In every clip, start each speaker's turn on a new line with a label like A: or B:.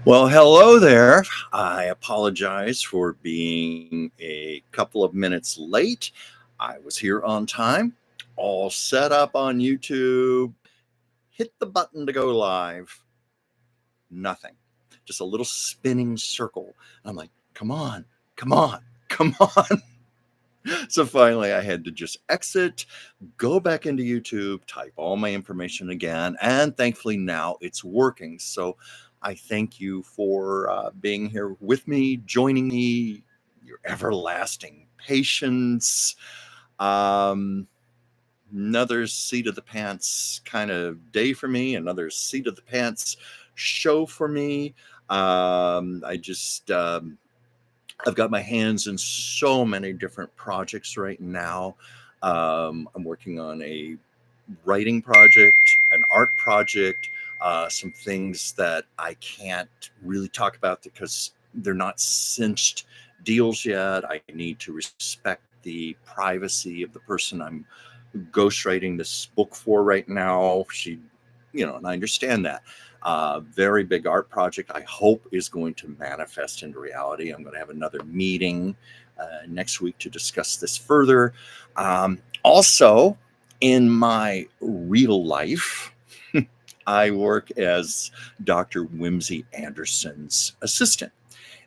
A: Well, hello there. I apologize for being a couple of minutes late. I was here on time, all set up on YouTube. Hit the button to go live. Nothing. Just a little spinning circle. I'm like, come on, come on, come on. So finally, I had to just exit, go back into YouTube, type all my information again, and thankfully now it's working. So I thank you for being here with me, joining me, your everlasting patience. Um, Another seat of the pants kind of day for me, another seat of the pants show for me. I just I've got my hands in so many different projects right now. I'm working on a writing project, an art project, some things that I can't really talk about because they're not cinched deals yet. I need to respect the privacy of the person I'm ghostwriting this book for right now. And I understand that. Very big art project, I hope, is going to manifest into reality. I'm going to have another meeting next week to discuss this further. Also, in my real life, I work as Dr. Whimsy Anderson's assistant.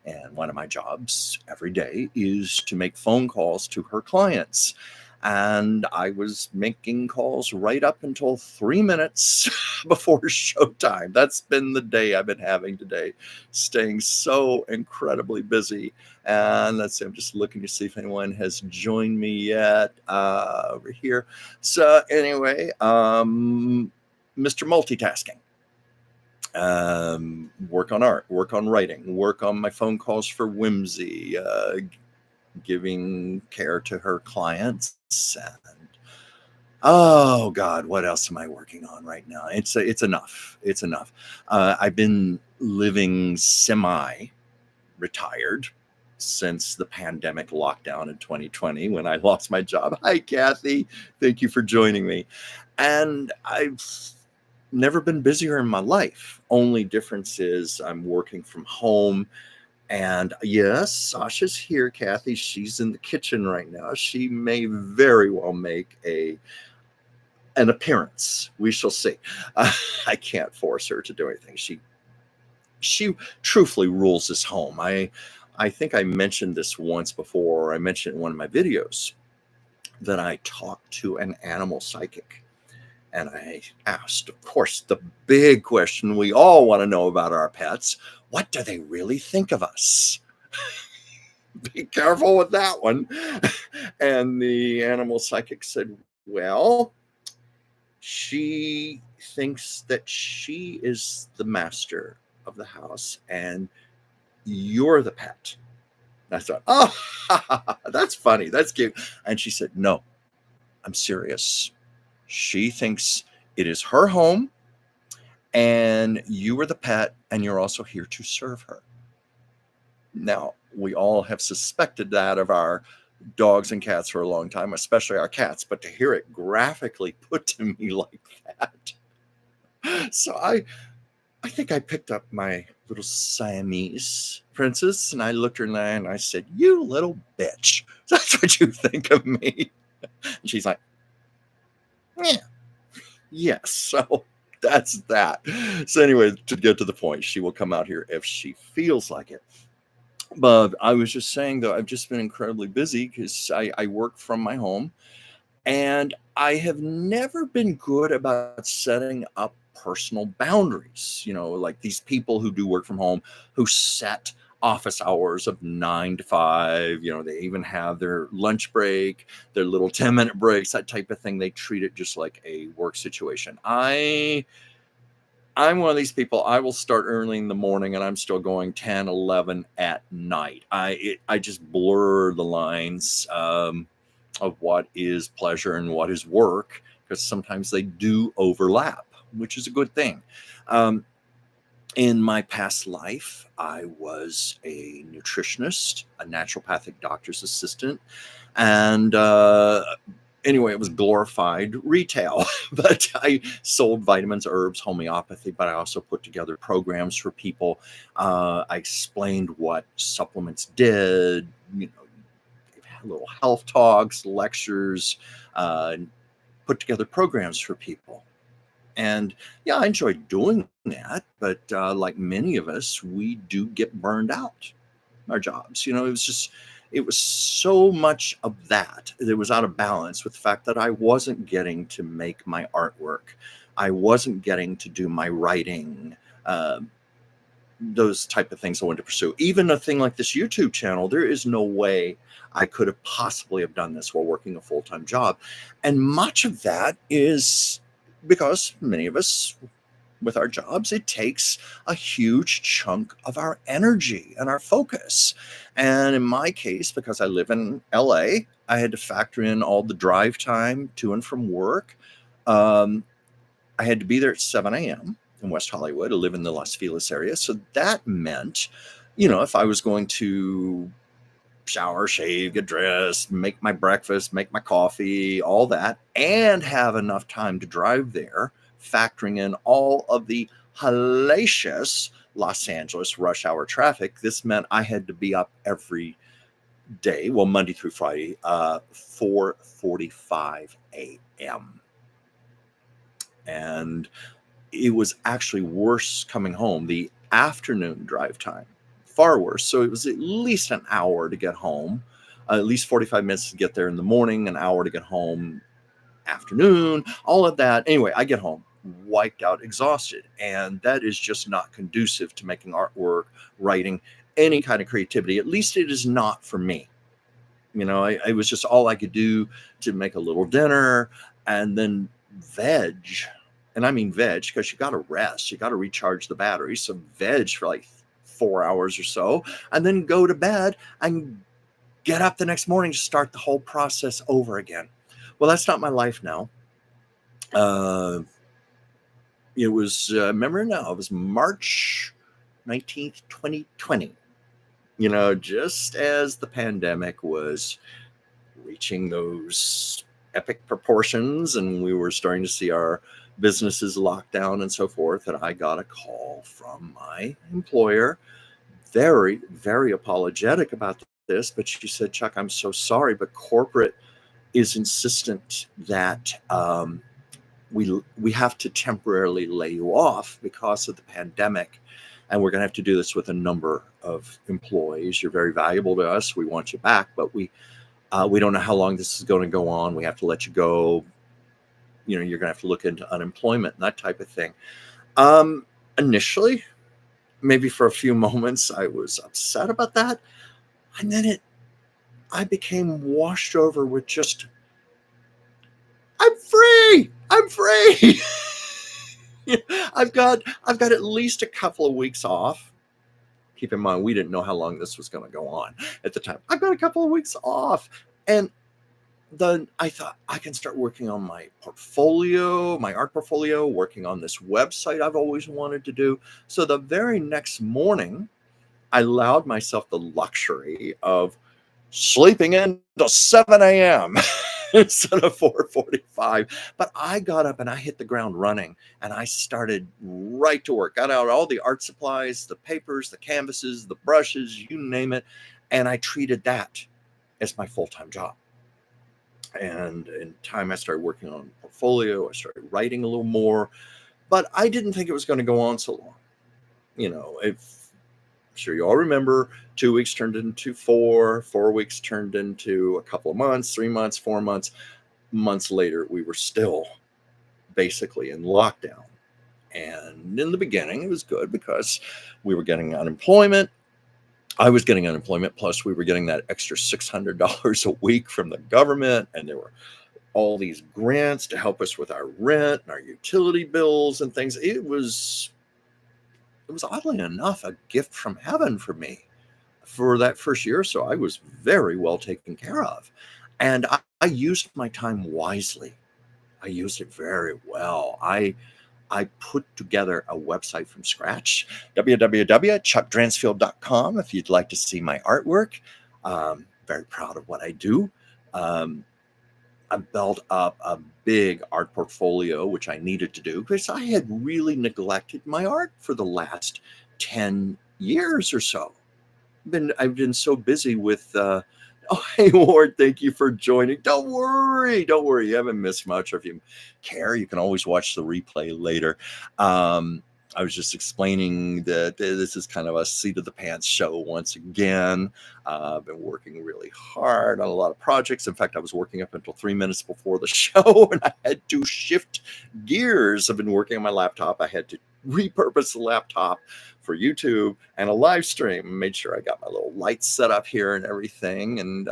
A: And one of my jobs every day is to make phone calls to her clients. And I was making calls right up until 3 minutes before showtime. That's been the day I've been having today, staying so incredibly busy. And let's see, I'm just looking to see if anyone has joined me yet over here. So anyway, Mr. Multitasking. Work on art, work on writing, work on my phone calls for Whimsy, giving care to her clients, and oh God, what else am I working on right now? It's enough. It's enough. I've been living semi-retired since the pandemic lockdown in 2020 when I lost my job. Hi, Kathy. Thank you for joining me. And I've never been busier in my life. Only difference is I'm working from home. And yes, Sasha's here, Kathy. She's in the kitchen right now. She may very well make an appearance. We shall see. I can't force her to do anything. She truthfully rules this home. I think I mentioned this once before. I mentioned in one of my videos that I talked to an animal psychic. And I asked, of course, the big question we all want to know about our pets. What do they really think of us? Be careful with that one. And the animal psychic said, well, she thinks that she is the master of the house and you're the pet. And I thought, oh, that's funny. That's cute. And she said, no, I'm serious. She thinks it is her home and you are the pet and you're also here to serve her. Now, we all have suspected that of our dogs and cats for a long time, especially our cats, but to hear it graphically put to me like that. So I think I picked up my little Siamese princess and I looked her in the eye and I said, you little bitch. That's what you think of me. And she's like, yeah. Yes, so that's that. So anyway, to get to the point, she will come out here if she feels like it. But I was just saying, though, I've just been incredibly busy because I work from my home. And I have never been good about setting up personal boundaries. Like these people who do work from home who set office hours of 9 to 5. They even have their lunch break, their little 10-minute breaks, that type of thing. They treat it just like a work situation. I'm one of these people. I will start early in the morning and I'm still going 10, 11 at night. I just blur the lines of what is pleasure and what is work, because sometimes they do overlap, which is a good thing. In my past life, I was a nutritionist, a naturopathic doctor's assistant, and Anyway, it was glorified retail, but I sold vitamins, herbs, homeopathy, but I also put together programs for people. I explained what supplements did, you know, little health talks, lectures, and put together programs for people. And yeah, I enjoyed doing that. But like many of us, we do get burned out in our jobs. It was so much of that. It was out of balance with the fact that I wasn't getting to make my artwork. I wasn't getting to do my writing, uh, those type of things I wanted to pursue. Even a thing like this YouTube channel, there is no way I could have possibly have done this while working a full-time job. And much of that is because many of us with our jobs, it takes a huge chunk of our energy and our focus. And in my case, because I live in LA, I had to factor in all the drive time to and from work. Um, I had to be there at 7 a.m. in West Hollywood. I live in the Los Feliz area. So that meant, if I was going to shower, shave, get dressed, make my breakfast, make my coffee, all that, and have enough time to drive there, factoring in all of the hellacious Los Angeles rush hour traffic, this meant I had to be up every day, well, Monday through Friday, 4:45 a.m. And it was actually worse coming home. The afternoon drive time, far worse. So it was at least an hour to get home, at least 45 minutes to get there in the morning, an hour to get home afternoon, all of that. Anyway, I get home wiped out, exhausted. And that is just not conducive to making artwork, writing, any kind of creativity. At least it is not for me. I was just all I could do to make a little dinner and then veg. And I mean veg because you got to rest, you got to recharge the battery. So veg for like 4 hours or so, and then go to bed and get up the next morning to start the whole process over again. Well, that's not my life now. It was, remember now, it was March 19th, 2020. Just as the pandemic was reaching those epic proportions and we were starting to see our businesses locked down and so forth, and I got a call from my employer, very, very apologetic about this, but she said, Chuck, I'm so sorry, but corporate is insistent that we have to temporarily lay you off because of the pandemic. And we're going to have to do this with a number of employees. You're very valuable to us. We want you back, but we don't know how long this is going to go on. We have to let you go. You're going to have to look into unemployment and that type of thing. Initially, maybe for a few moments, I was upset about that. And then I became washed over with just, I'm free. I'm free. I've got at least a couple of weeks off. Keep in mind, we didn't know how long this was going to go on at the time. I've got a couple of weeks off. And then I thought I can start working on my portfolio, my art portfolio, working on this website I've always wanted to do. So the very next morning, I allowed myself the luxury of sleeping until 7 a.m. instead of 4:45. But I got up and I hit the ground running and I started right to work. Got out all the art supplies, the papers, the canvases, the brushes, you name it. And I treated that as my full-time job. And in time, I started working on a portfolio. I started writing a little more, but I didn't think it was going to go on so long. I'm sure you all remember 2 weeks turned into 4 weeks turned into a couple of months, 3 months, 4 months. Months later, we were still basically in lockdown. And in the beginning, it was good because we were getting unemployment. I was getting unemployment, plus we were getting that extra $600 a week from the government, and there were all these grants to help us with our rent and our utility bills and things. It was oddly enough a gift from heaven for me. For that first year or so, I was very well taken care of, and I used my time wisely. I used it very well. I put together a website from scratch, www.chuckdransfield.com, if you'd like to see my artwork. Very proud of what I do. I built up a big art portfolio, which I needed to do because I had really neglected my art for the last 10 years or so. I've been so busy with oh, hey Ward, thank you for joining. Don't worry, you haven't missed much. Or if you care, you can always watch the replay later. I was just explaining that this is kind of a seat of the pants show once again. I've been working really hard on a lot of projects. In fact, I was working up until 3 minutes before the show, and I had to shift gears. I've been working on my laptop. I had to repurpose the laptop for YouTube and a live stream. Made sure I got my little lights set up here and everything. And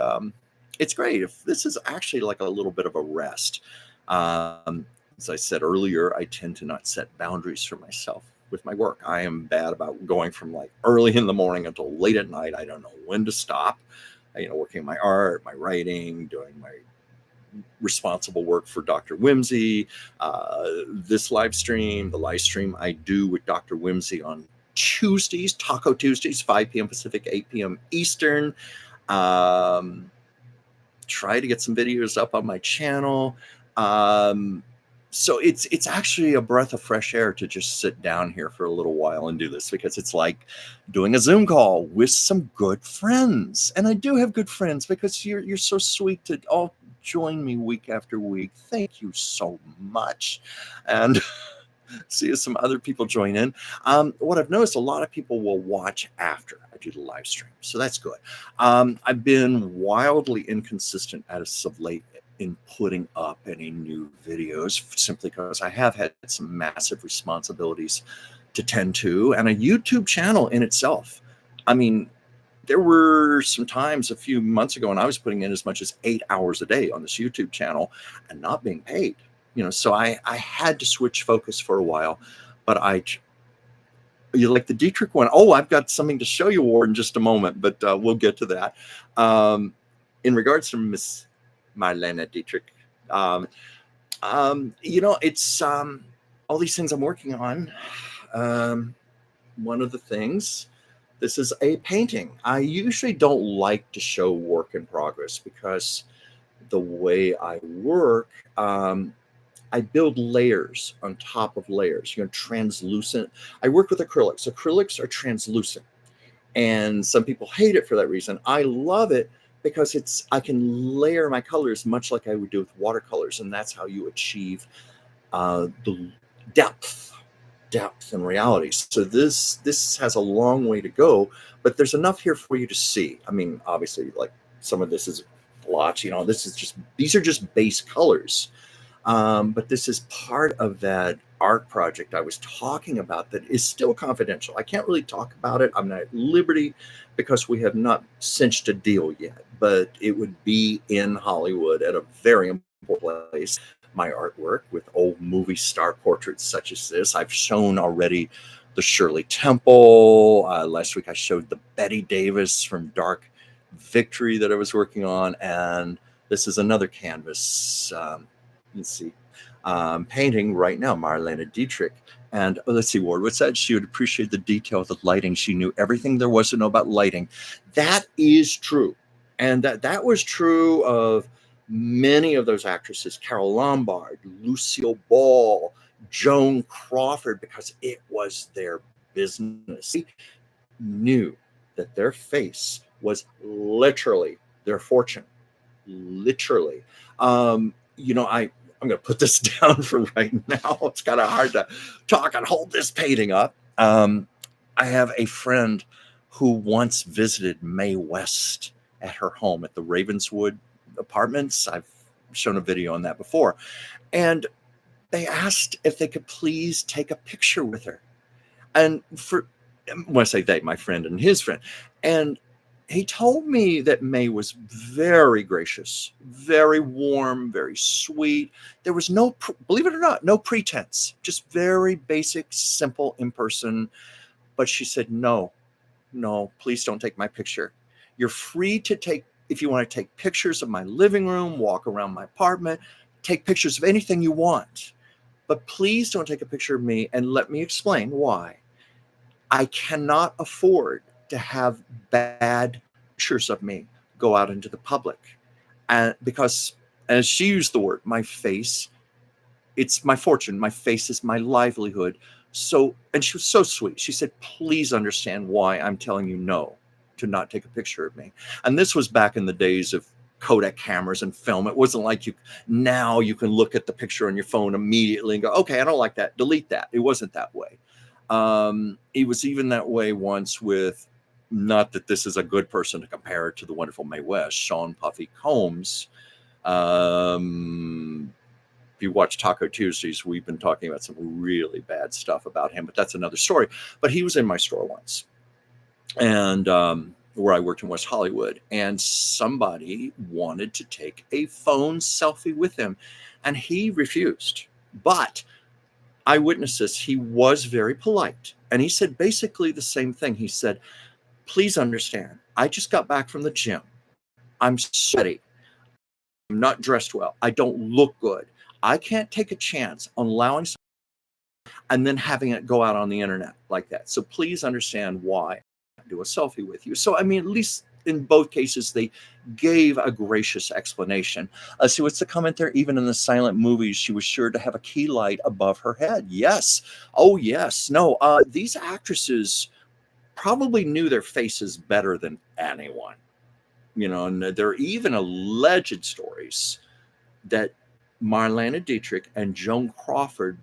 A: it's great. If this is actually like a little bit of a rest. As I said earlier, I tend to not set boundaries for myself with my work. I am bad about going from like early in the morning until late at night. I don't know when to stop. Working on my art, my writing, doing my responsible work for Dr. Whimsy, this live stream, the live stream I do with Dr. Whimsy on Tuesdays, Taco Tuesdays, 5 p.m. Pacific, 8 p.m. Eastern. Try to get some videos up on my channel. So it's actually a breath of fresh air to just sit down here for a little while and do this, because it's like doing a Zoom call with some good friends. And I do have good friends, because you're so sweet to all join me week after week. Thank you so much. And see if some other people join in. What I've noticed, a lot of people will watch after I do the live stream, so that's good. I've been wildly inconsistent as of late in putting up any new videos, simply because I have had some massive responsibilities to tend to, and a YouTube channel in itself. I mean, there were some times a few months ago when I was putting in as much as 8 hours a day on this YouTube channel and not being paid. So I had to switch focus for a while, but you like the Dietrich one? Oh, I've got something to show you, Ward, in just a moment, but we'll get to that. In regards to Miss Marlene Dietrich, it's all these things I'm working on. One of the things, this is a painting. I usually don't like to show work in progress, because the way I work, I build layers on top of layers, translucent. I work with acrylics. Acrylics are translucent, and some people hate it for that reason. I love it because I can layer my colors much like I would do with watercolors, and that's how you achieve the depth and reality. So this has a long way to go, but there's enough here for you to see. I mean, obviously, like some of this is blotch. These are just base colors. But this is part of that art project I was talking about that is still confidential. I can't really talk about it. I'm not at liberty because we have not cinched a deal yet, but it would be in Hollywood at a very important place. My artwork with old movie star portraits such as this. I've shown already the Shirley Temple. Last week I showed the Betty Davis from Dark Victory that I was working on. And this is another canvas. Let's see, painting right now, Marlene Dietrich. And let's see, Ward, what's that? She would appreciate the detail of the lighting. She knew everything there was to know about lighting. That is true. And that was true of many of those actresses, Carol Lombard, Lucille Ball, Joan Crawford, because it was their business. They knew that their face was literally their fortune. Literally. I'm going to put this down for right now. It's kind of hard to talk and hold this painting up. I have a friend who once visited Mae West at her home at the Ravenswood Apartments. I've shown a video on that before. And they asked if they could please take a picture with her. And when I say they, my friend and his friend. And he told me that Mae was very gracious, very warm, very sweet. There was no, believe it or not, no pretense, just very basic, simple, in person. But she said, no, please don't take my picture. You're free to take, if you want to take pictures of my living room, walk around my apartment, take pictures of anything you want. But please don't take a picture of me, and let me explain why. I cannot afford to have bad pictures of me go out into the public, and because As she used the word, my face, it's my fortune. My face is my livelihood. So, and she was so sweet. She said, please understand why I'm telling you no to not take a picture of me. And this was back in the days of Kodak cameras and film. It wasn't like now you can look at the picture on your phone immediately and go, okay, I don't like that, delete that. It wasn't that way. It was even that way once with, not that this is a good person to compare it to the wonderful Mae West, Sean Puffy Combs. If you watch Taco Tuesdays, we've been talking about some really bad stuff about him, but that's another story. But he was in my store once, and where I worked in West Hollywood, and somebody wanted to take a phone selfie with him, and he refused. But eyewitnesses, he was very polite, and he said basically the same thing. He said, please understand, I just got back from the gym. I'm sweaty. I'm not dressed well. I don't look good. I can't take a chance on allowing something and then having it go out on the internet like that. So please understand why I do a selfie with you. So, I mean, at least in both cases, they gave a gracious explanation. See, what's the comment there? Even in the silent movies, she was sure to have a key light above her head. Yes. Oh, yes. No, these actresses probably knew their faces better than anyone. And there are even alleged stories that Marlene Dietrich and Joan Crawford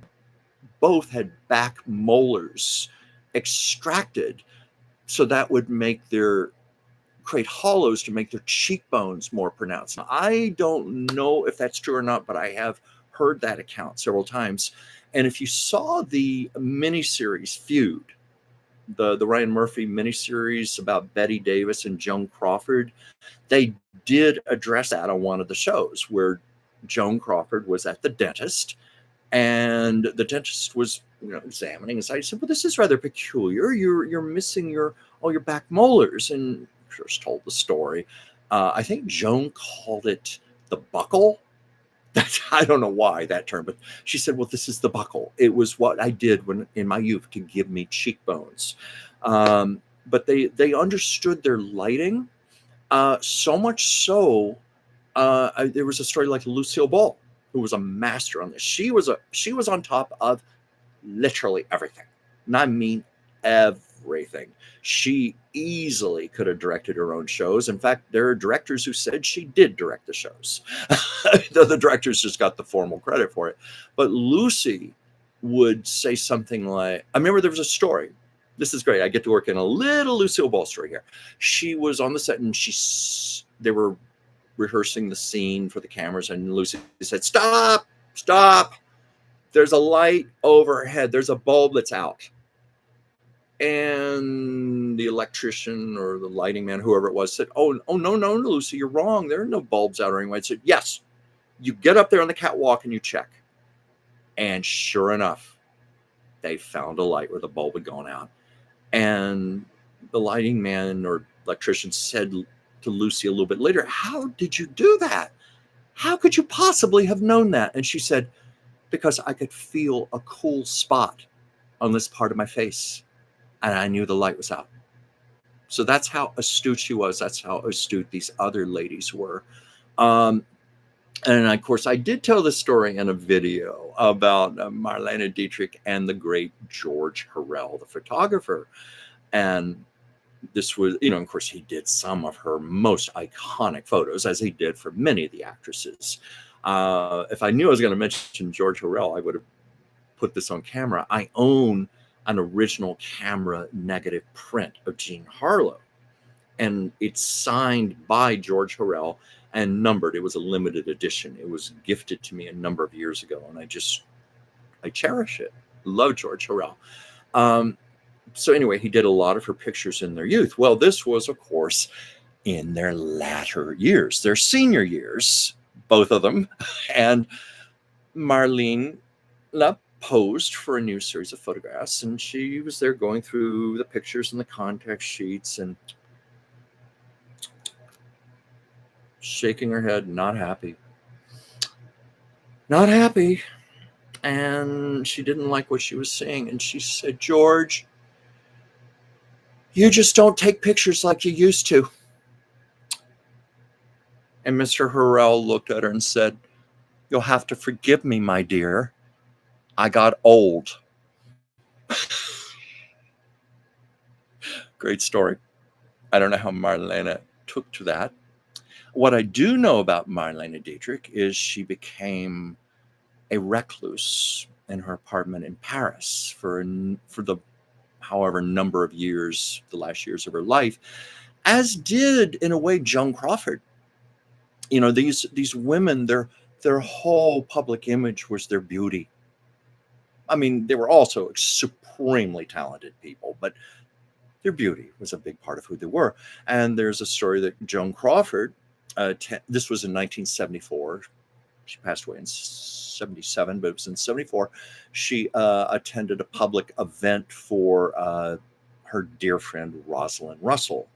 A: both had back molars extracted, so that would create hollows to make their cheekbones more pronounced. Now, I don't know if that's true or not, but I have heard that account several times. And if you saw the miniseries Feud, the Ryan Murphy miniseries about Betty Davis and Joan Crawford, they did address that on one of the shows where Joan Crawford was at the dentist, and the dentist was examining his eye. He said, well, this is rather peculiar. You're missing all your back molars. And Chris told the story. I think Joan called it the buckle. I don't know why that term, but she said, well, this is the buckle. It was what I did when in my youth to give me cheekbones. But they understood their lighting so much so. There was a story like Lucille Ball, who was a master on this. She was on top of literally everything. And I mean everything. She easily could have directed her own shows. In fact, there are directors who said she did direct the shows. The directors just got the formal credit for it. But Lucy would say something like, I remember there was a story. This is great. I get to work in a little Lucille Ball story here. She was on the set and they were rehearsing the scene for the cameras, and Lucy said, stop, there's a light overhead, there's a bulb that's out. And the electrician or the lighting man, whoever it was, said, oh no, Lucy, you're wrong, there are no bulbs out anyway. I said, yes, you get up there on the catwalk and you check. And sure enough, they found a light where the bulb had gone out. And the lighting man or electrician said to Lucy a little bit later, how did you do that? How could you possibly have known that? And she said, because I could feel a cool spot on this part of my face, and I knew the light was out. So that's how astute she was. That's how astute these other ladies were. And of course, I did tell the story in a video about Marlene Dietrich and the great George Harrell, the photographer. And this was, of course, he did some of her most iconic photos, as he did for many of the actresses. If I knew I was going to mention George Harrell, I would have put this on camera. I own an original camera negative print of Jean Harlow, and it's signed by George Harrell and numbered. It was a limited edition. It was gifted to me a number of years ago, and I cherish it. Love George Harrell. So anyway, he did a lot of her pictures in their youth. Well, this was, of course, in their latter years, their senior years, both of them. And Marlene posed for a new series of photographs, and she was there going through the pictures and the contact sheets and shaking her head, not happy. And she didn't like what she was seeing. And she said, George, you just don't take pictures like you used to. And Mr. Hurrell looked at her and said, "You'll have to forgive me, my dear. I got old." Great story. I don't know how Marlene took to that. What I do know about Marlene Dietrich is she became a recluse in her apartment in Paris for the however number of years, the last years of her life, as did in a way Joan Crawford. You know, these women, their whole public image was their beauty. I mean, they were also supremely talented people, but their beauty was a big part of who they were. And there's a story that Joan Crawford, this was in 1974. She passed away in 77, but it was in 74. She attended a public event for her dear friend Rosalind Russell.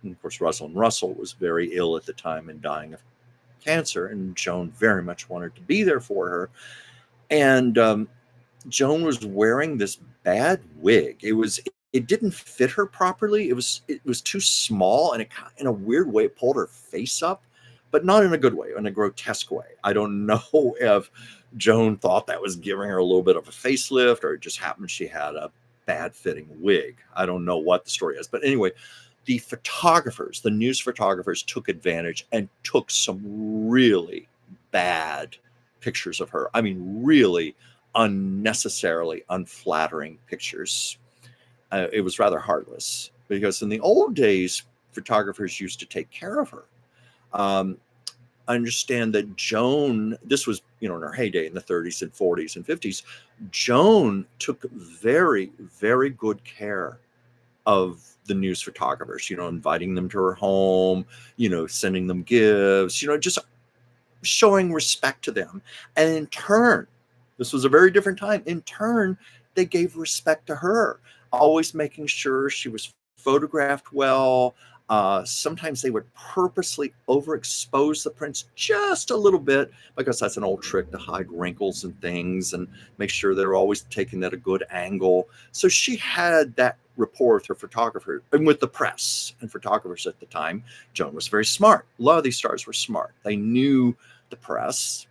A: And of course, Rosalind Russell was very ill at the time and dying of cancer, and Joan very much wanted to be there for her. And Joan was wearing this bad wig. It didn't fit her properly. It was too small, and it in a weird way it pulled her face up, but not in a good way, in a grotesque way. I don't know if Joan thought that was giving her a little bit of a facelift, or it just happened she had a bad fitting wig. I don't know what the story is, but anyway, the photographers, the news photographers, took advantage and took some really bad pictures of her. I mean, really unnecessarily unflattering pictures. It was rather heartless, because in the old days, photographers used to take care of her. I understand that Joan, this was, in her heyday in the 30s and 40s and 50s, Joan took very, very good care of the news photographers, inviting them to her home, sending them gifts, just showing respect to them. And in turn, this was a very different time. In turn, they gave respect to her, always making sure she was photographed well. Sometimes they would purposely overexpose the prints just a little bit, because that's an old trick to hide wrinkles and things and make sure they're always taken at a good angle. So she had that rapport with her photographer and with the press and photographers at the time. Joan was very smart. A lot of these stars were smart. They knew the press.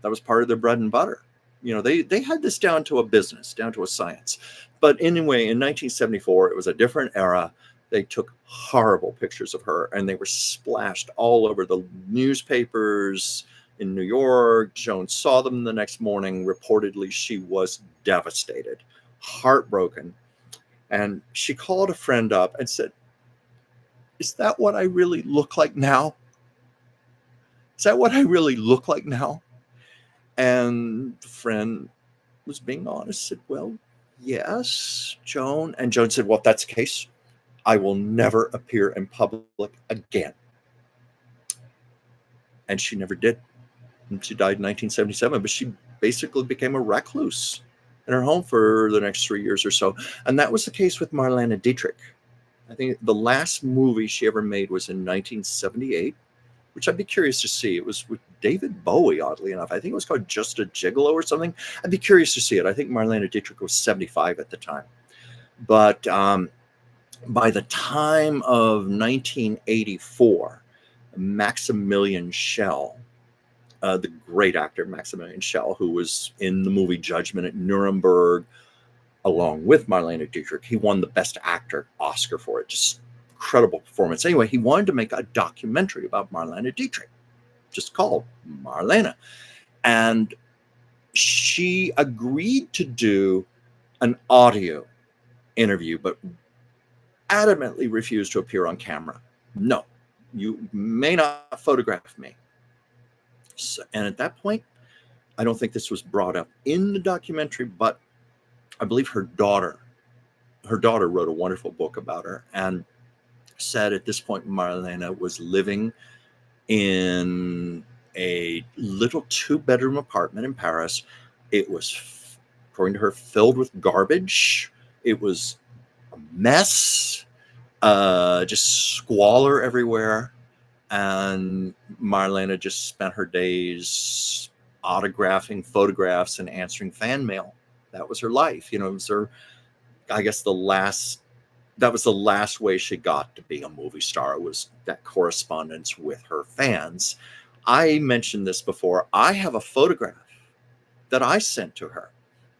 A: That was part of their bread and butter. They had this down to a business, down to a science. But anyway, in 1974, it was a different era. They took horrible pictures of her, and they were splashed all over the newspapers in New York. Joan saw them the next morning. Reportedly, she was devastated, heartbroken. And she called a friend up and said, "Is that what I really look like now? Is that what I really look like now?" And the friend was being honest, said, "Well, yes, Joan." And Joan said, "Well, if that's the case, I will never appear in public again." And she never did. And she died in 1977, but she basically became a recluse in her home for the next 3 years or so. And that was the case with Marlene Dietrich. I think the last movie she ever made was in 1978, which I'd be curious to see. It was with David Bowie, oddly enough. I think it was called Just a Gigolo or something. I'd be curious to see it. I think Marlene Dietrich was 75 at the time. But by the time of 1984, Maximilian Schell, the great actor Maximilian Schell, who was in the movie Judgment at Nuremberg, along with Marlene Dietrich, he won the Best Actor Oscar for it. Just incredible performance. Anyway, he wanted to make a documentary about Marlene Dietrich, just called Marlene. And she agreed to do an audio interview, but adamantly refused to appear on camera. "No, you may not photograph me." So, and at that point, I don't think this was brought up in the documentary, but I believe her daughter wrote a wonderful book about her, and said at this point Marlene was living in a little 2-bedroom apartment in Paris. It was, according to her, filled with garbage. It was a mess, just squalor everywhere. And Marlene just spent her days autographing photographs and answering fan mail. That was her life. It was her, I guess, the last that was the last way she got to be a movie star, was that correspondence with her fans. I mentioned this before. I have a photograph that I sent to her.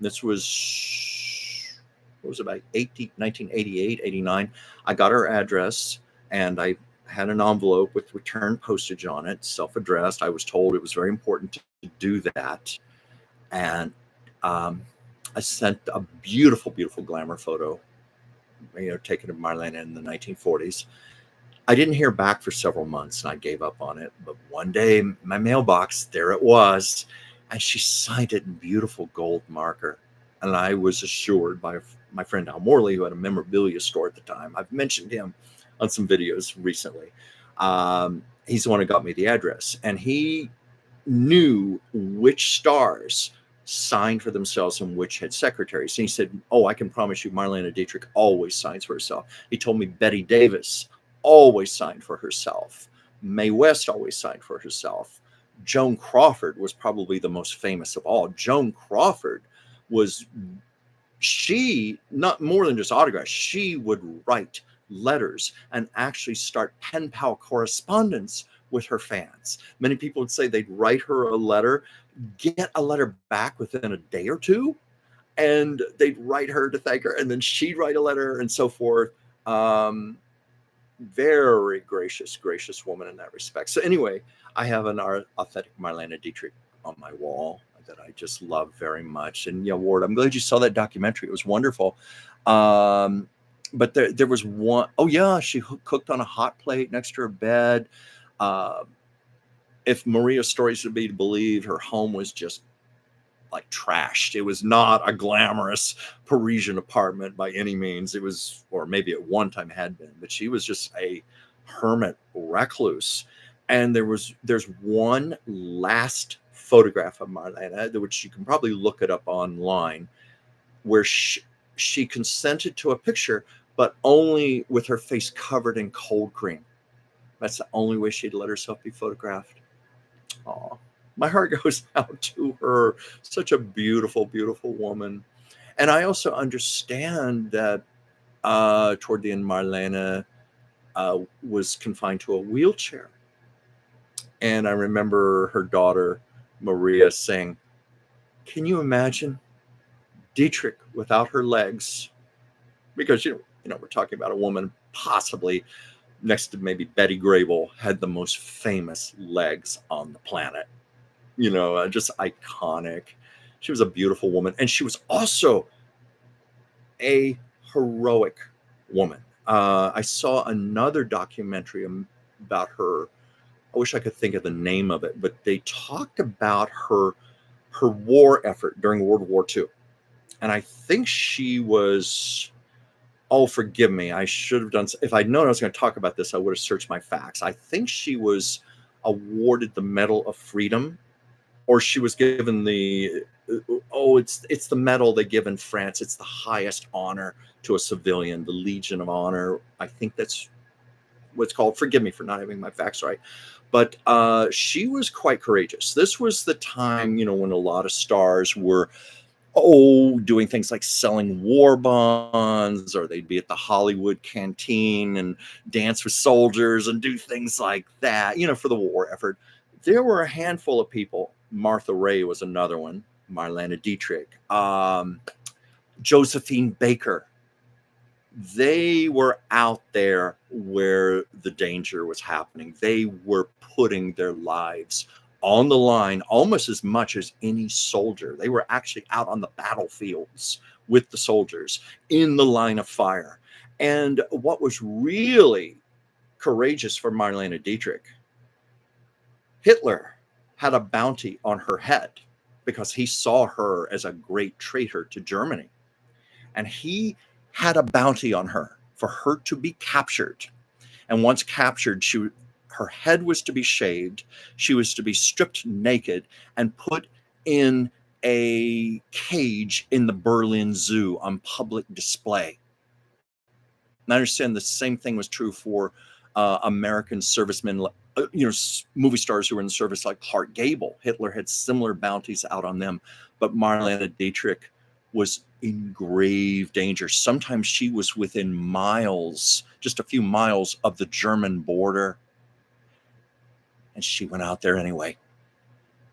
A: This was, what was it, about 1988, 89. I got her address, and I had an envelope with return postage on it, self-addressed. I was told it was very important to do that. And um, I sent a beautiful, beautiful glamour photo, taken of Marlena in the 1940s. I didn't hear back for several months, and I gave up on it. But one day, my mailbox, there it was, and she signed it in beautiful gold marker. And I was assured by my friend Al Morley, who had a memorabilia store at the time. I've mentioned him on some videos recently. He's the one who got me the address, and he knew which stars signed for themselves and which had secretaries. And he said, "Oh, I can promise you, Marlena Dietrich always signs for herself." He told me Betty Davis always signed for herself. Mae West always signed for herself. Joan Crawford was probably the most famous of all. Joan Crawford was, she, not more than just autographs, she would write letters and actually start pen pal correspondence with her fans. Many people would say they'd write her a letter, get a letter back within a day or two, and they'd write her to thank her, and then she'd write a letter, and so forth. Very gracious, gracious woman in that respect. So anyway, I have an authentic Marlena Dietrich on my wall that I just love very much. And yeah, Ward, I'm glad you saw that documentary. It was wonderful. But there was one, oh yeah, she cooked on a hot plate next to her bed. If Maria's stories to be believed, her home was just like trashed. It was not a glamorous Parisian apartment by any means. It was, or maybe at one time had been, but she was just a hermit recluse. And there's one last photograph of Marlena, which you can probably look it up online, where she consented to a picture, but only with her face covered in cold cream. That's the only way she'd let herself be photographed. Oh, my heart goes out to her. Such a beautiful, beautiful woman. And I also understand that toward the end, Marlena was confined to a wheelchair. And I remember her daughter, Maria, saying, "Can you imagine Dietrich without her legs?" Because, we're talking about a woman possibly next to maybe Betty Grable had the most famous legs on the planet. Just iconic. She was a beautiful woman, and she was also a heroic woman. I saw another documentary about her. I wish I could think of the name of it, but they talked about her war effort during World War II. And I think she was, oh, forgive me, I should have done, if I'd known I was going to talk about this, I would have searched my facts. I think she was awarded the Medal of Freedom, or she was given the, it's the medal they give in France. It's the highest honor to a civilian, the Legion of Honor. I think that's what it's called. Forgive me for not having my facts right. But she was quite courageous. This was the time, when a lot of stars were, doing things like selling war bonds, or they'd be at the Hollywood canteen and dance with soldiers and do things like that, for the war effort. There were a handful of people. Martha Ray was another one. Marlena Dietrich, Josephine Baker. They were out there where the danger was happening. They were putting their lives on the line almost as much as any soldier. They were actually out on the battlefields with the soldiers in the line of fire. And what was really courageous for Marlena Dietrich, Hitler had a bounty on her head because he saw her as a great traitor to Germany. And he had a bounty on her for her to be captured. And once captured, her head was to be shaved. She was to be stripped naked and put in a cage in the Berlin Zoo on public display. And I understand the same thing was true for American servicemen, movie stars who were in the service like Clark Gable. Hitler had similar bounties out on them. But Marlena Dietrich was in grave danger. Sometimes she was within miles, just a few miles of the German border. And she went out there anyway.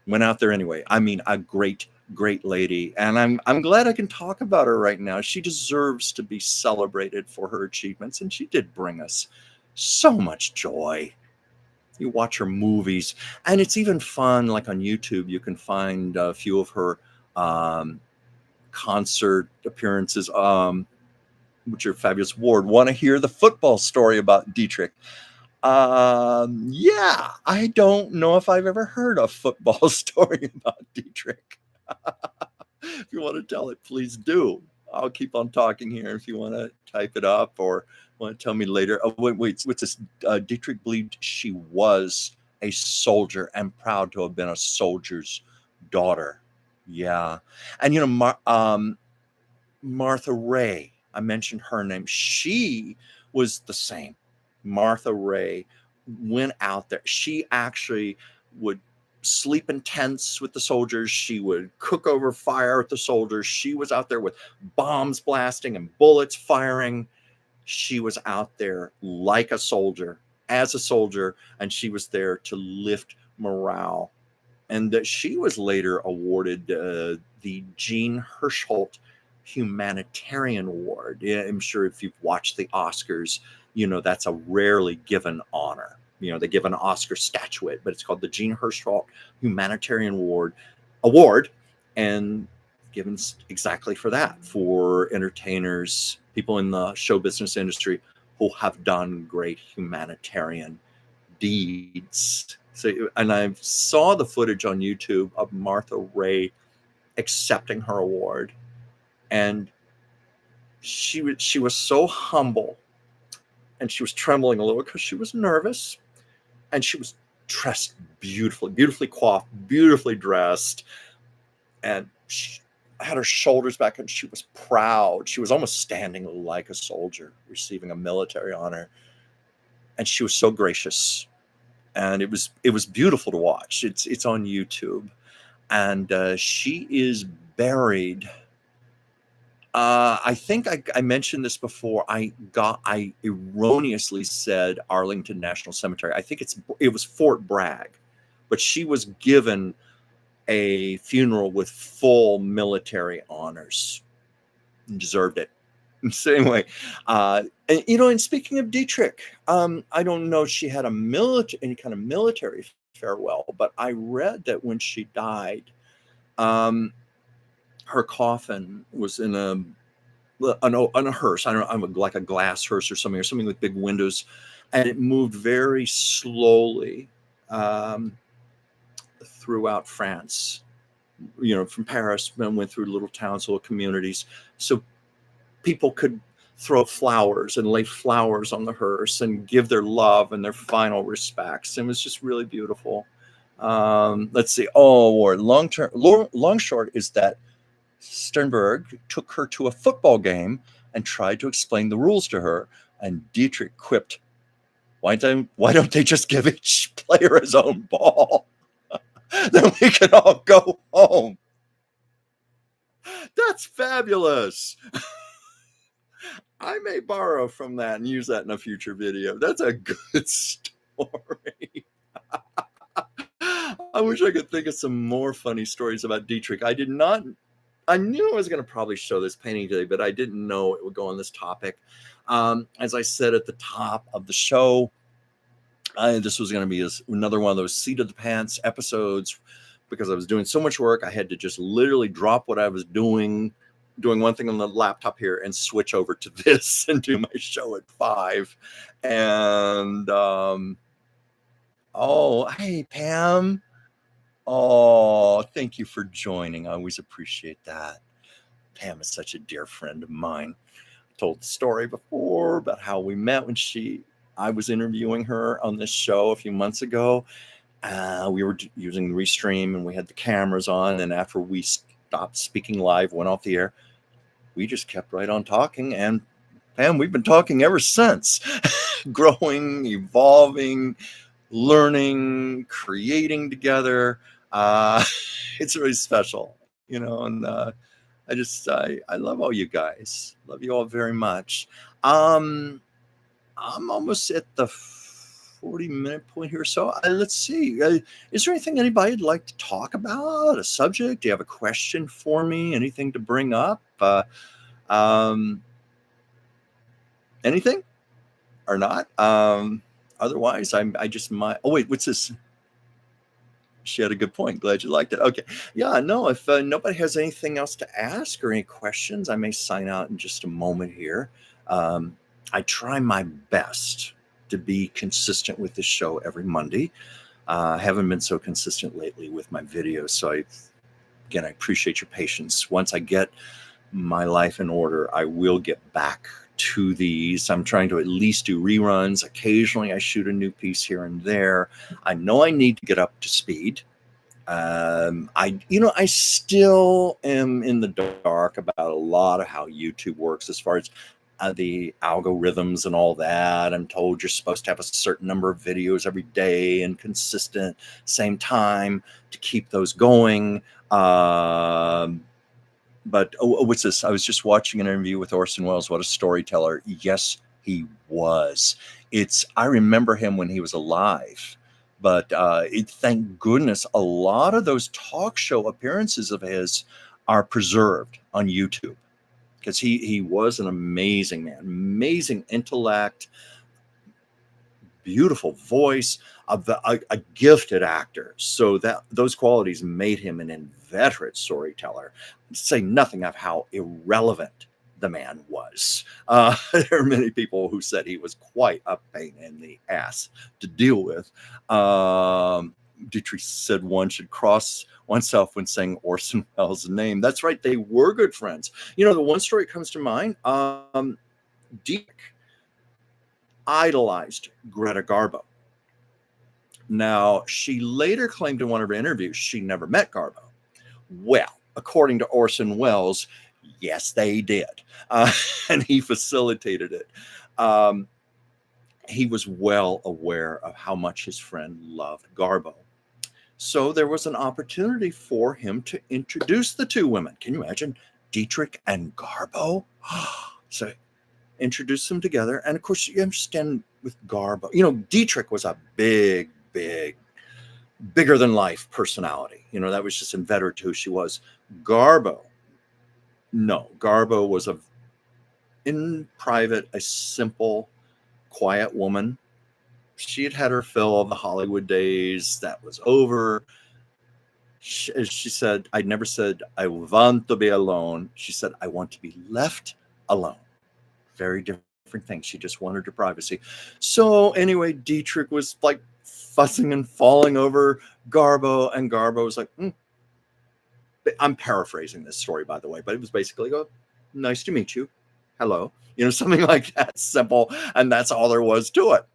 A: I mean, a great, great lady. And I'm glad I can talk about her right now. She deserves to be celebrated for her achievements. And she did bring us so much joy. You watch her movies, and it's even fun. Like on YouTube, you can find a few of her concert appearances, which are fabulous. Ward, want to hear the football story about Dietrich? Yeah, I don't know if I've ever heard a football story about Dietrich. If you want to tell it, please do. I'll keep on talking here if you want to type it up or want to tell me later. Oh, wait, what's this? Dietrich believed she was a soldier and proud to have been a soldier's daughter. Yeah. And, Martha Ray, I mentioned her name. She was the same. Martha Ray went out there. She actually would sleep in tents with the soldiers. She would cook over fire with the soldiers. She was out there with bombs blasting and bullets firing. She was out there like a soldier, as a soldier, and she was there to lift morale. And that she was later awarded the Jean Hirschholt Humanitarian Award. Yeah, I'm sure if you've watched the Oscars, that's a rarely given honor. They give an Oscar statuette, but it's called the Jean Hirschholt Humanitarian Award, and given exactly for that, for entertainers, people in the show business industry who have done great humanitarian deeds. So, and I saw the footage on YouTube of Martha Ray accepting her award, and she was so humble, and she was trembling a little because she was nervous, and she was dressed beautifully coiffed, beautifully dressed, and she had her shoulders back, and she was proud. She was almost standing like a soldier receiving a military honor, and she was so gracious, and it was beautiful to watch. It's on YouTube, and she is buried. I think I mentioned this before. I erroneously said Arlington National Cemetery. I think it was Fort Bragg, but she was given a funeral with full military honors and deserved it. So anyway, and speaking of Dietrich, I don't know if she had any kind of military farewell, but I read that when she died, her coffin was in a hearse. I don't know, like a glass hearse or something with big windows, and it moved very slowly throughout France. From Paris, and went through little towns, little communities, so people could throw flowers and lay flowers on the hearse and give their love and their final respects. And it was just really beautiful. Let's see. Long short is that Sternberg took her to a football game and tried to explain the rules to her. And Dietrich quipped, why don't they just give each player his own ball? Then we can all go home. That's fabulous. I may borrow from that and use that in a future video. That's a good story. I wish I could think of some more funny stories about Dietrich. I knew I was going to probably show this painting today, but I didn't know it would go on this topic. As I said at the top of the show, this was going to be another one of those seat of the pants episodes, because I was doing so much work. I had to just literally drop what I was doing one thing on the laptop here and switch over to this and do my show at 5. And hey Pam. Oh, thank you for joining. I always appreciate that. Pam is such a dear friend of mine. I told the story before about how we met when I was interviewing her on this show a few months ago. We were using Restream, and we had the cameras on, and after we stopped speaking live, went off the air, we just kept right on talking, and we've been talking ever since. Growing, evolving, learning, creating together. It's really special, and I love all you guys. Love you all very much. Um, I'm almost at the 40-minute point here. So let's see. Is there anything anybody'd like to talk about? A subject? Do you have a question for me? Anything to bring up? Um, Anything or not? Otherwise, I just might. Oh wait, what's this? She had a good point. Glad you liked it. Okay. Yeah, no, if nobody has anything else to ask or any questions, I may sign out in just a moment here. Um, I try my best to be consistent with the show every Monday. I haven't been so consistent lately with my videos. So again, I appreciate your patience. Once I get my life in order, I will get back to these. I'm trying to at least do reruns. Occasionally I shoot a new piece here and there. I know I need to get up to speed. I still am in the dark about a lot of how YouTube works as far as the algorithms and all that. I'm told you're supposed to have a certain number of videos every day and consistent, same time to keep those going. But what's this? I was just watching an interview with Orson Welles. What a storyteller. Yes, he was. I remember him when he was alive. But thank goodness a lot of those talk show appearances of his are preserved on YouTube, because he was an amazing man, amazing intellect, beautiful voice, a gifted actor. So that those qualities made him an inveterate storyteller. Say nothing of how irrelevant the man was. There are many people who said he was quite a pain in the ass to deal with. Dietrich said one should cross oneself when saying Orson Welles' name. That's right, they were good friends. The one story that comes to mind, Dietrich idolized Greta Garbo. Now, she later claimed in one of her interviews she never met Garbo. Well, according to Orson Welles, yes, they did. And he facilitated it. He was well aware of how much his friend loved Garbo. So there was an opportunity for him to introduce the two women. Can you imagine Dietrich and Garbo? So introduce them together. And of course, you understand with Garbo, Dietrich was a bigger than life personality. That was just inveterate to who she was. Garbo was in private, a simple, quiet woman. She had her fill of the Hollywood days. That was over. She said, I never said, I want to be alone. She said, I want to be left alone. Very different thing. She just wanted her privacy. So anyway, Dietrich was like fussing and falling over Garbo, and Garbo was like, I'm paraphrasing this story, by the way, but it was basically, nice to meet you. Hello. Something like that, simple. And that's all there was to it.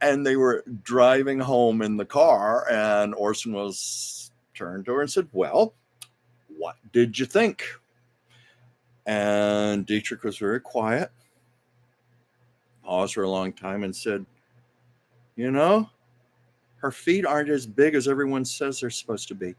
A: And they were driving home in the car, and Orson Welles turned to her and said, well, what did you think? And Dietrich was very quiet, paused for a long time and said, her feet aren't as big as everyone says they're supposed to be.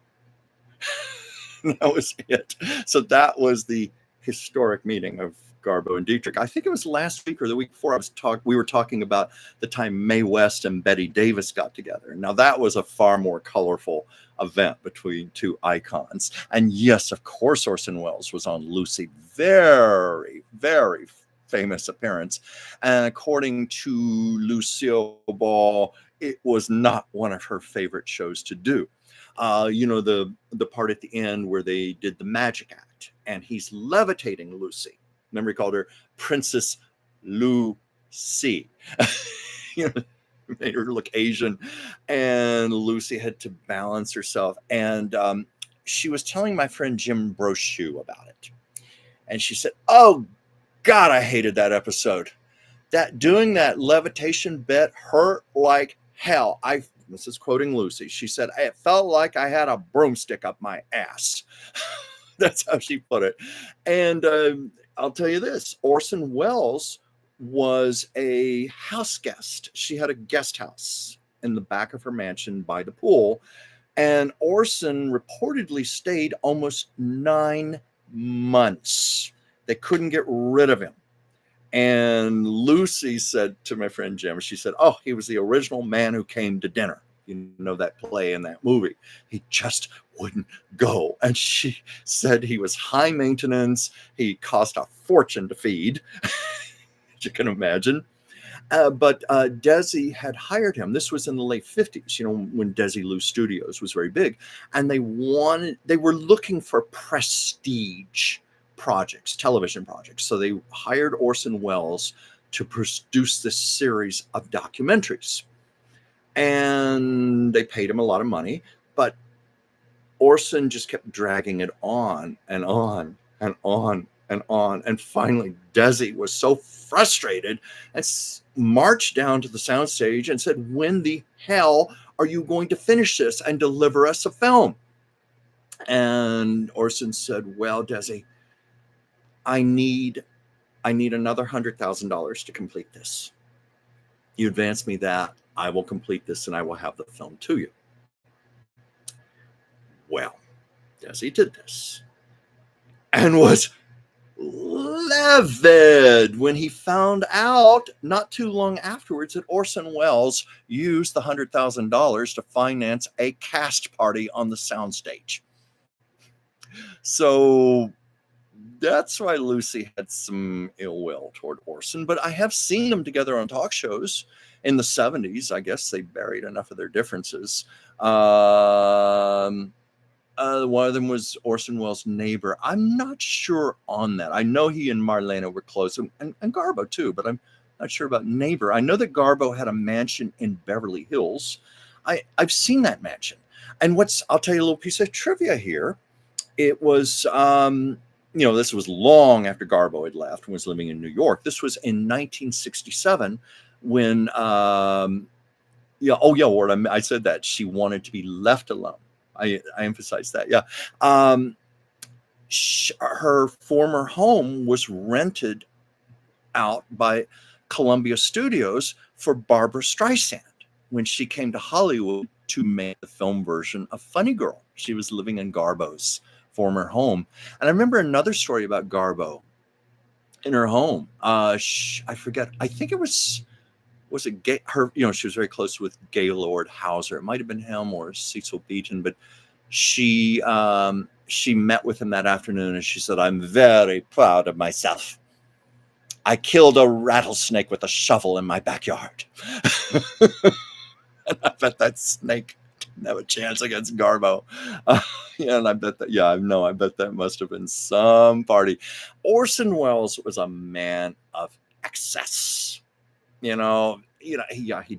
A: That was it. So that was the historic meeting of Garbo and Dietrich. I think it was last week or the week before we were talking about the time Mae West and Betty Davis got together. Now that was a far more colorful event between two icons. And yes, of course, Orson Welles was on Lucy. Very, very famous appearance. And according to Lucille Ball, it was not one of her favorite shows to do. The part at the end where they did the magic act and he's levitating Lucy. Remember, he called her Princess Lucy. Made her look Asian, and Lucy had to balance herself. And she was telling my friend Jim Brochu about it, and she said, "Oh God, I hated that episode. Doing that levitation bit hurt like hell. This is quoting Lucy. She said, it felt like I had a broomstick up my ass." That's how she put it. And I'll tell you this, Orson Welles was a house guest. She had a guest house in the back of her mansion by the pool. And Orson reportedly stayed almost 9 months. They couldn't get rid of him. And Lucy said to my friend Jim, she said, "Oh, he was the original Man Who Came to Dinner." You know that play in that movie. He just wouldn't go. And she said he was high maintenance. He cost a fortune to feed, as you can imagine. But Desi had hired him. This was in the late 50s, when Desi Lou Studios was very big. And they were looking for prestige projects, television projects. So they hired Orson Welles to produce this series of documentaries. And they paid him a lot of money, but Orson just kept dragging it on and on and on and on. And finally, Desi was so frustrated and marched down to the soundstage and said, "When the hell are you going to finish this and deliver us a film?" And Orson said, "Well, Desi, I need another $100,000 to complete this. You advance me that, I will complete this and I will have the film to you." Well, Desi did this and was livid when he found out not too long afterwards that Orson Welles used the $100,000 to finance a cast party on the soundstage. So that's why Lucy had some ill will toward Orson. But I have seen them together on talk shows in the 70s. I guess they buried enough of their differences. One of them was Orson Welles' neighbor. I'm not sure on that. I know he and Marlena were close, and Garbo too, but I'm not sure about neighbor. I know that Garbo had a mansion in Beverly Hills. I've seen that mansion. And I'll tell you a little piece of trivia here. It was, this was long after Garbo had left and was living in New York. This was in 1967 when, I said that she wanted to be left alone. I emphasize that. Yeah. Her former home was rented out by Columbia Studios for Barbra Streisand when she came to Hollywood to make the film version of Funny Girl. She was living in Garbo's former home. And I remember another story about Garbo in her home. I forget. I think it was it gay? She was very close with Gaylord Hauser. It might have been him or Cecil Beaton, but she met with him that afternoon and she said, "I'm very proud of myself. I killed a rattlesnake with a shovel in my backyard." And I bet that snake didn't have a chance against Garbo. And I bet that, I bet that must have been some party. Orson Welles was a man of excess. He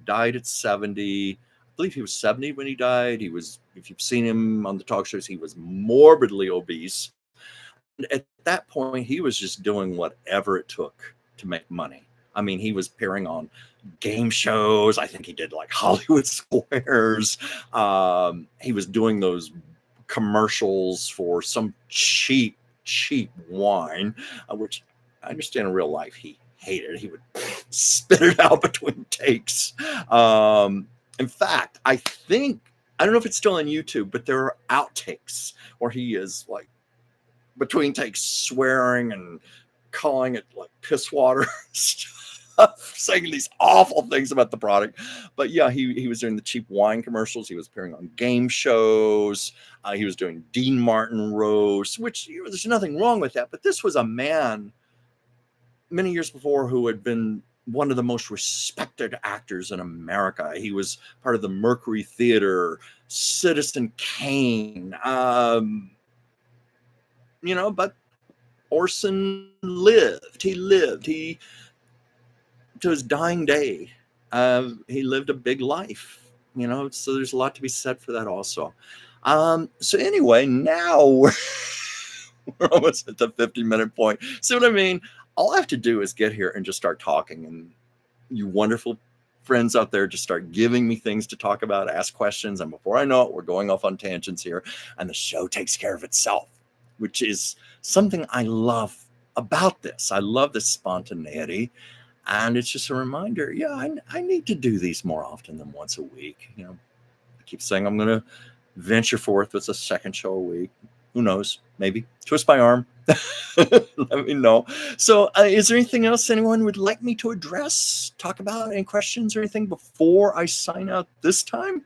A: died at 70. I believe he was 70 when he died. If you've seen him on the talk shows, he was morbidly obese. And at that point, he was just doing whatever it took to make money. I mean, he was appearing on game shows. I think he did like Hollywood Squares. He was doing those commercials for some cheap wine, which I understand in real life he hated. He would spit it out between takes. In fact, I don't know if it's still on YouTube, but there are outtakes where he is like between takes swearing and calling it like piss water stuff, saying these awful things about the product. But yeah, he was doing the cheap wine commercials. He was appearing on game shows. He was doing Dean Martin roasts, which there's nothing wrong with that. But this was a man many years before who had been one of the most respected actors in America. He was part of the Mercury Theater, Citizen Kane, but Orson lived. He to his dying day, he lived a big life, so there's a lot to be said for that also. So anyway, now we're almost at the 50-minute point. See what I mean? All I have to do is get here and just start talking, and you wonderful friends out there just start giving me things to talk about, ask questions, and before I know it, we're going off on tangents here, and the show takes care of itself, which is something I love about this. I love this spontaneity, and it's just a reminder, I need to do these more often than once a week. I keep saying I'm going to venture forth with a second show a week. Who knows? Maybe twist my arm. Let me know. So, is there anything else anyone would like me to address, talk about, any questions or anything before I sign out this time?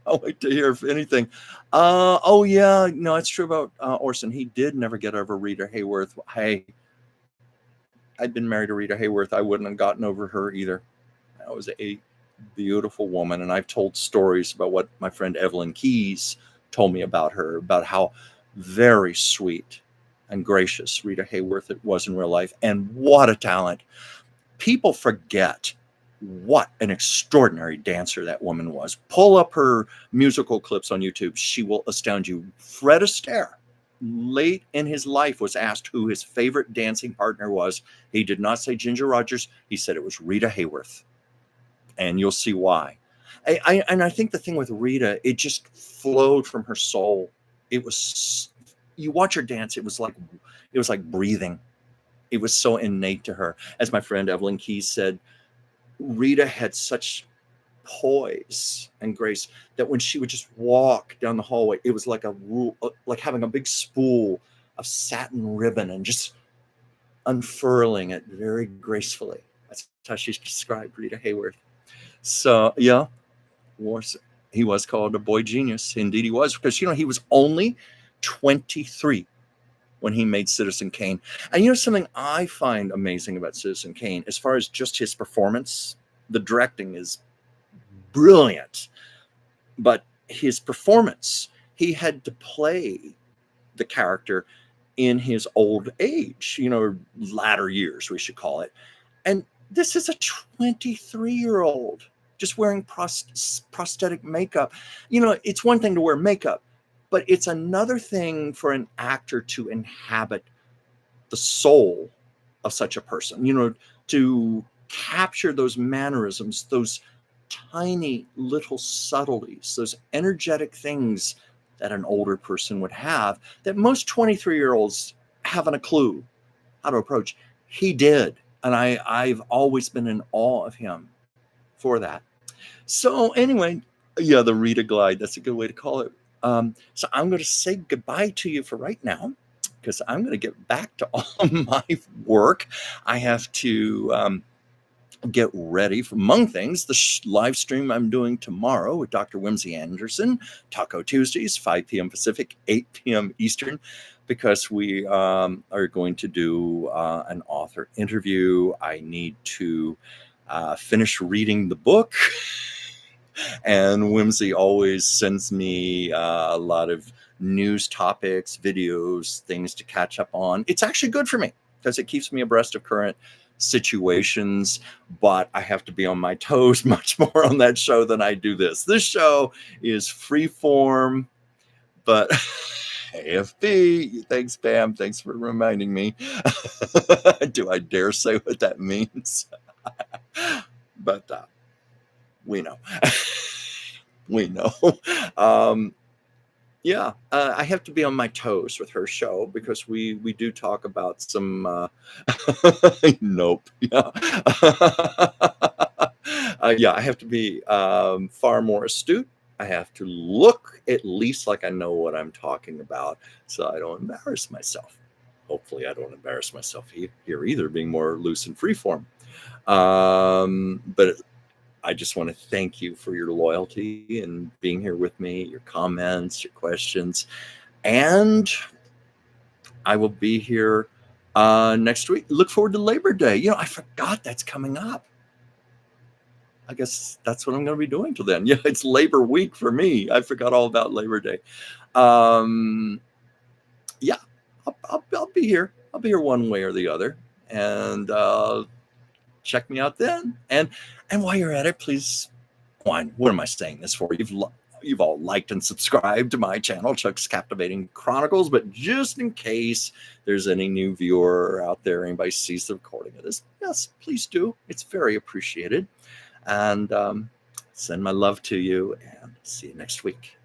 A: I'll wait to hear if anything. Oh yeah, no, it's true about Orson. He did never get over Rita Hayworth. Hey, I'd been married to Rita Hayworth. I wouldn't have gotten over her either. That was a beautiful woman, and I've told stories about what my friend Evelyn Keyes told me about her, about how very sweet and gracious Rita Hayworth it was in real life, and what a talent. People forget what an extraordinary dancer that woman was. Pull up her musical clips on YouTube. She will astound you. Fred Astaire, late in his life, was asked who his favorite dancing partner was. He did not say Ginger Rogers. He said it was Rita Hayworth. And you'll see why. I think the thing with Rita, it just flowed from her soul. It was, you watch her dance, it was like breathing. It was so innate to her. As my friend Evelyn Keyes said, Rita had such poise and grace that when she would just walk down the hallway, it was like like having a big spool of satin ribbon and just unfurling it very gracefully. That's how she described Rita Hayworth. So yeah, he was called a boy genius. Indeed he was, because he was only 23 when he made Citizen Kane. And something I find amazing about Citizen Kane, as far as just his performance, the directing is brilliant, but his performance, he had to play the character in his old age, latter years, we should call it. And this is a 23-year-old just wearing prosthetic makeup. It's one thing to wear makeup, but it's another thing for an actor to inhabit the soul of such a person, to capture those mannerisms, those tiny little subtleties, those energetic things that an older person would have that most 23-year-olds haven't a clue how to approach. He did. And I've always been in awe of him for that. So anyway, yeah, the Rita Glide, that's a good way to call it. So I'm going to say goodbye to you for right now, because I'm going to get back to all my work. I have to get ready for, among things, the live stream I'm doing tomorrow with Dr. Whimsy Anderson, Taco Tuesdays, 5 p.m. Pacific, 8 p.m. Eastern, because we are going to do an author interview. I need to finish reading the book. And Whimsy always sends me a lot of news topics, videos, things to catch up on. It's actually good for me because it keeps me abreast of current situations, but I have to be on my toes much more on that show than I do this. This show is free form, but AFB, thanks, Pam. Thanks for reminding me. Do I dare say what that means? But we know. We know. Yeah, I have to be on my toes with her show because we do talk about some. Nope. Yeah. Yeah, I have to be far more astute. I have to look at least like I know what I'm talking about, so I don't embarrass myself. Hopefully, I don't embarrass myself here either, being more loose and freeform. But I just want to thank you for your loyalty and being here with me, your comments, your questions. And I will be here next week. Look forward to Labor Day. I forgot that's coming up. I guess that's what I'm going to be doing till then. Yeah, it's Labor Week for me. I forgot all about Labor Day. Yeah, I'll be here. I'll be here one way or the other. And check me out then. And while you're at it, please, what am I saying this for? You've all liked and subscribed to my channel, Chuck's Captivating Chronicles, but just in case there's any new viewer out there, anybody sees the recording of this, yes, please do. It's very appreciated. And send my love to you, and see you next week.